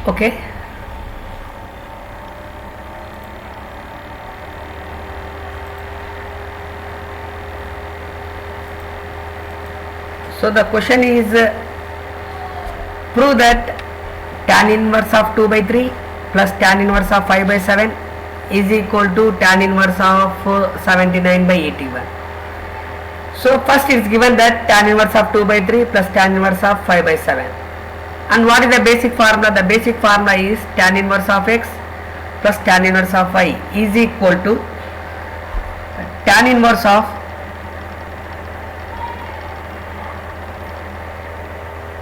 Okay. So the question is prove that tan inverse of 2 by 3 plus tan inverse of 5 by 7 is equal to tan inverse of 79 by 81. So first it is given that tan inverse of 2 by 3 plus tan inverse of 5 by 7. And what is the basic formula? The basic formula is tan inverse of x plus tan inverse of y is equal to tan inverse of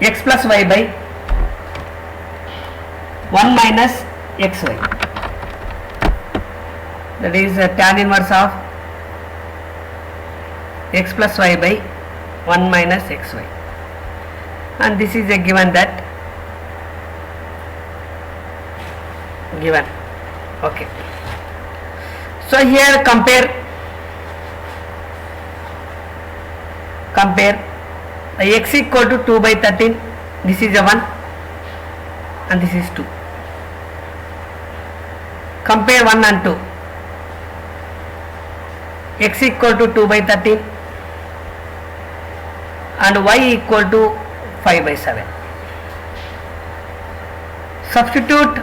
x plus y by 1 minus xy. That is tan inverse of x plus y by 1 minus xy. And this is a given that given. Okay. So here compare x equal to 2 by 13. This is a 1 and this is 2. Compare 1 and 2. X equal to 2 by 13 and y equal to 5 by 7. Substitute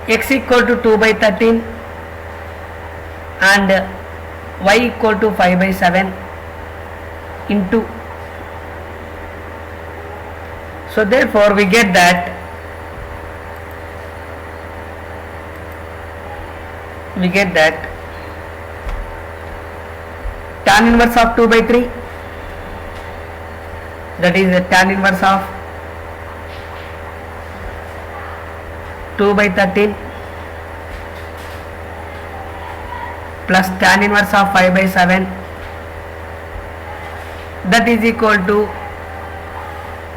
x equal to 2 by 13 and y equal to 5 by 7 into, so therefore we get that tan inverse of 2 by 3, that is the tan inverse of 2 by 13 plus tan inverse of 5 by 7, that is equal to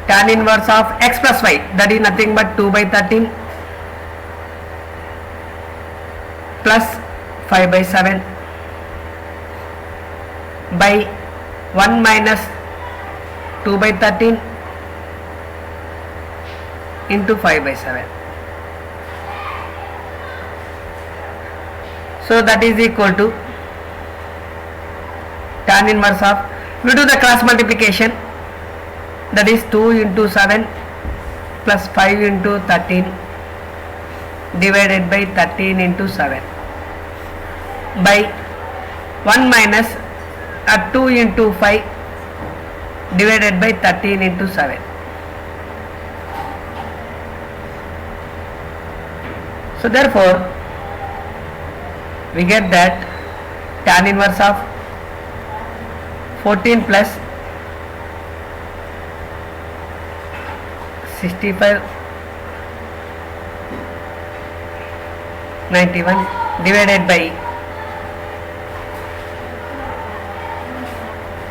tan inverse of x plus y, that is nothing but 2 by 13 plus 5 by 7 by 1 minus 2 by 13 into 5 by 7. So that is equal to tan inverse of, we do the cross multiplication, that is 2 into 7 plus 5 into 13 divided by 13 into 7 by 1 minus 2 into 5 divided by 13 into 7. So therefore we get that tan inverse of 14 plus 65 91 divided by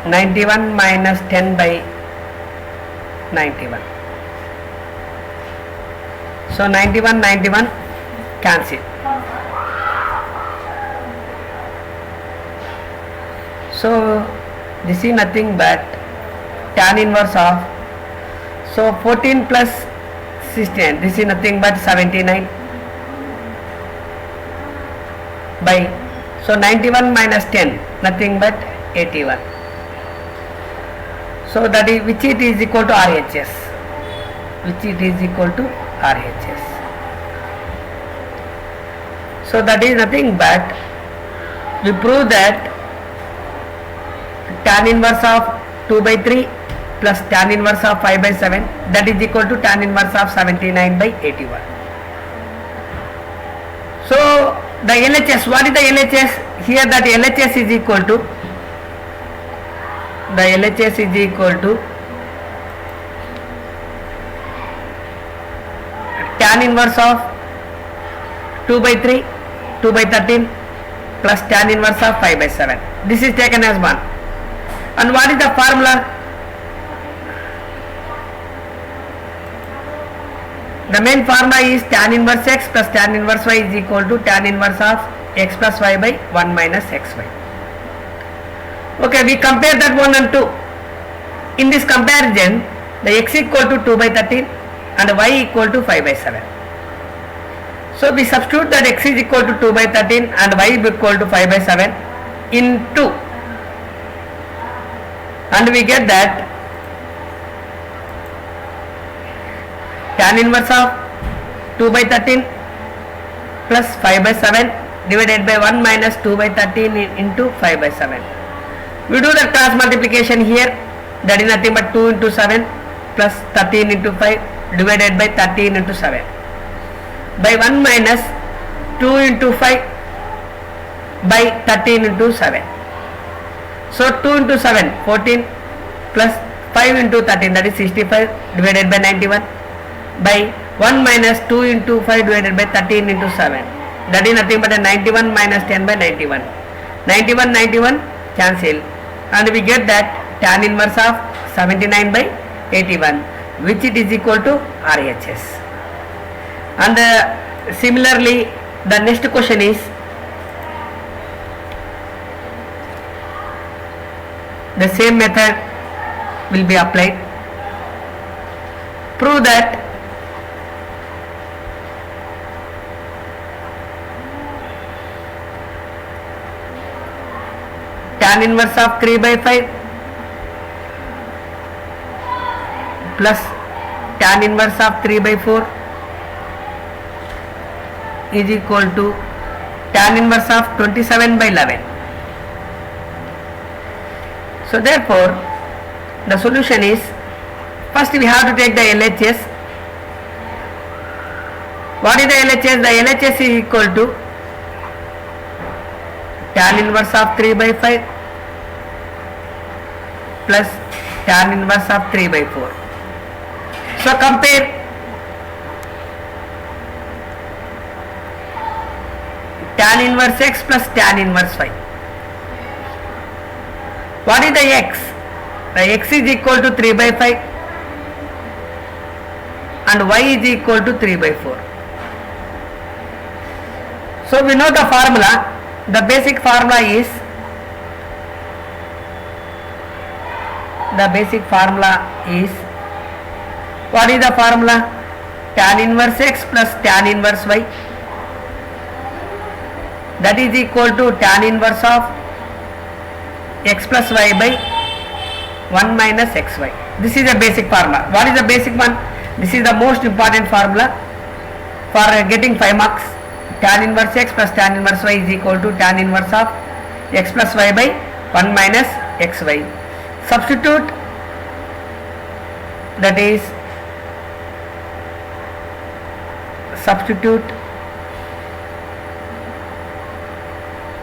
91 minus 10 by 91. So 91 cancel. So this is nothing but tan inverse of, so 14 plus 16, this is nothing but 79 by, so 91 minus 10, nothing but 81. So that is, which it is equal to RHS, So that is nothing but, we prove that tan inverse of 2 by 3 plus tan inverse of 5 by 7, that is equal to tan inverse of 79 by 81. So the LHS, what is the LHS? Here that LHS is equal to, tan inverse of 2 by 3, 2 by 13 plus tan inverse of 5 by 7. This is taken as 1. And what is the formula? The main formula is tan inverse x plus tan inverse y is equal to tan inverse of x plus y by 1 minus xy. Okay, we compare that 1 and 2. In this comparison, the x equal to 2 by 13 and y equal to 5 by 7. So we substitute that x is equal to 2 by 13 and y is equal to 5 by 7 into, and we get that tan inverse of 2 by 13 plus 5 by 7 divided by 1 minus 2 by 13 into 5 by 7. We do the cross multiplication here, that is nothing but 2 into 7 plus 13 into 5 divided by 13 into 7 by 1 minus 2 into 5 by 13 into 7. So 2 into 7 14 plus 5 into 13, that is 65 divided by 91 by 1 minus 2 into 5 divided by 13 into 7, that is nothing but a 91 minus 10 by 91. 91 cancel, and we get that tan inverse of 79 by 81, which it is equal to RHS. And similarly, the next question is the same method will be applied. Prove that tan inverse of 3 by 5 plus tan inverse of 3 by 4 is equal to tan inverse of 27 by 11. So therefore, the solution is, first we have to take the LHS. What is the LHS? The LHS is equal to tan inverse of 3 by 5 plus tan inverse of 3 by 4. So compare tan inverse x plus tan inverse y. What is the x? The x is equal to 3 by 5 and y is equal to 3 by 4. So we know the formula. The basic formula is, what is the formula? Tan inverse x plus tan inverse y, that is equal to tan inverse of x plus y by 1 minus xy. This is a basic formula. What is the basic one? This is the most important formula for getting 5 marks. Tan inverse x plus tan inverse y is equal to tan inverse of x plus y by 1 minus xy. Substitute, that is substitute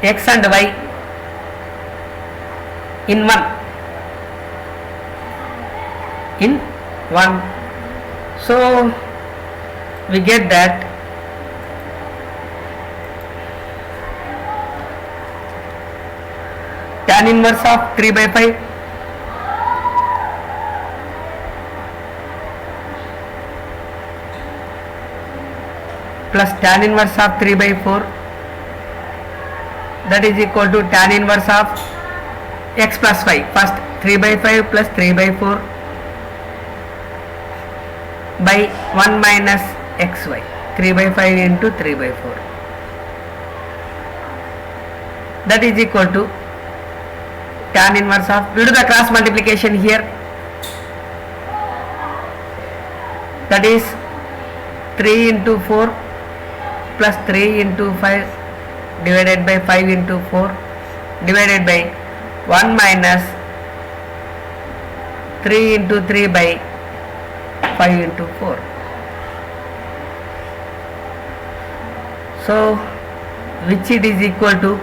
x and y in 1. So we get that tan inverse of 3 by 5 plus tan inverse of 3 by 4, that is equal to tan inverse of x plus y. First 3 by 5 plus 3 by 4 by 1 minus xy. 3 by 5 into 3 by 4, that is equal to tan inverse of, we do the cross multiplication here, that is 3 into 4 plus 3 into 5 divided by 5 into 4 divided by 1 minus 3 into 3 by 5 into 4. So which it is equal to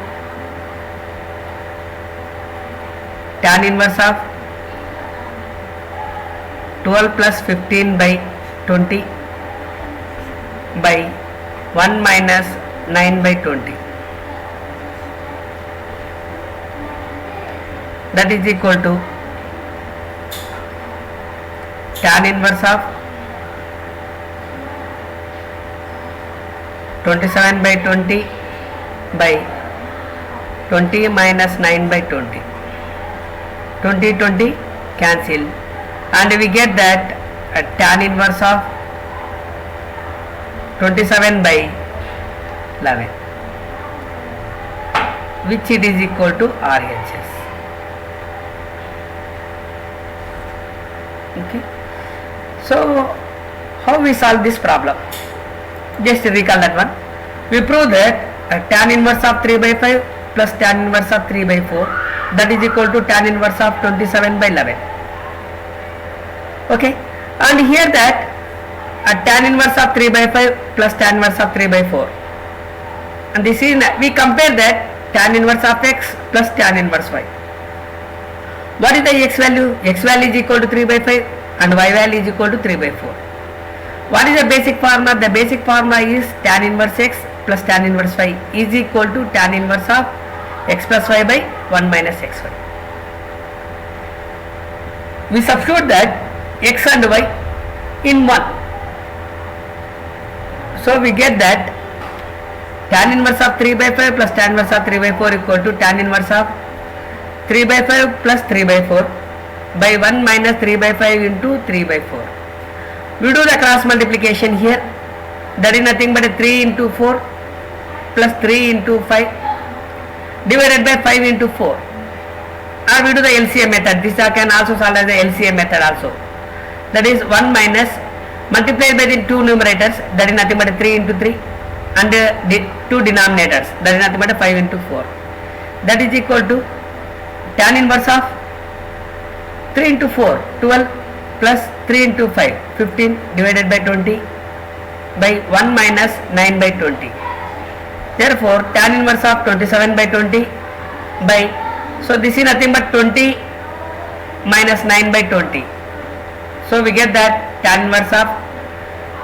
tan inverse of 12 plus 15 by 20 by 1 minus 9 by 20, that is equal to tan inverse of 27 by 20 by 20 minus 9 by 20. 20 20 cancel, and we get that tan inverse of 27 by 11, which it is equal to RHS. Okay, so how we solve this problem? Just recall that one. We prove that tan inverse of 3 by 5 plus tan inverse of 3 by 4, that is equal to tan inverse of 27 by 11. Okay, and here that tan inverse of 3 by 5 plus tan inverse of 3 by 4, and this is, we compare that tan inverse of x plus tan inverse y. What is the x value? X value is equal to 3 by 5 and y value is equal to 3 by 4. What is the basic formula? The basic formula is tan inverse x plus tan inverse y is equal to tan inverse of x plus y by 1 minus xy. We substitute that x and y in 1. So we get that tan inverse of 3 by 5 plus tan inverse of 3 by 4 equal to tan inverse of 3 by 5 plus 3 by 4 by 1 minus 3 by 5 into 3 by 4. We do the cross multiplication here. That is nothing but 3 into 4 plus 3 into 5 divided by 5 into 4. Or we do the LCM method. This can also solve as the LCM method also. That is 1 minus multiplied by the two numerators, that is nothing but 3 into 3, and the two denominators, that is nothing but 5 into 4. That is equal to tan inverse of 3 into 4, 12 plus 3 into 5, 15 divided by 20 by 1 minus 9 by 20. Therefore, tan inverse of 27 by 20 by, so this is nothing but 20 minus 9 by 20. So we get that tan inverse of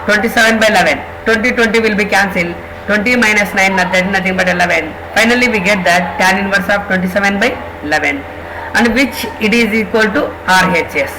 27 by 11. 20 20 will be cancelled. 20 minus 9, that is nothing but 11. Finally, we get that tan inverse of 27 by 11, and which it is equal to RHS.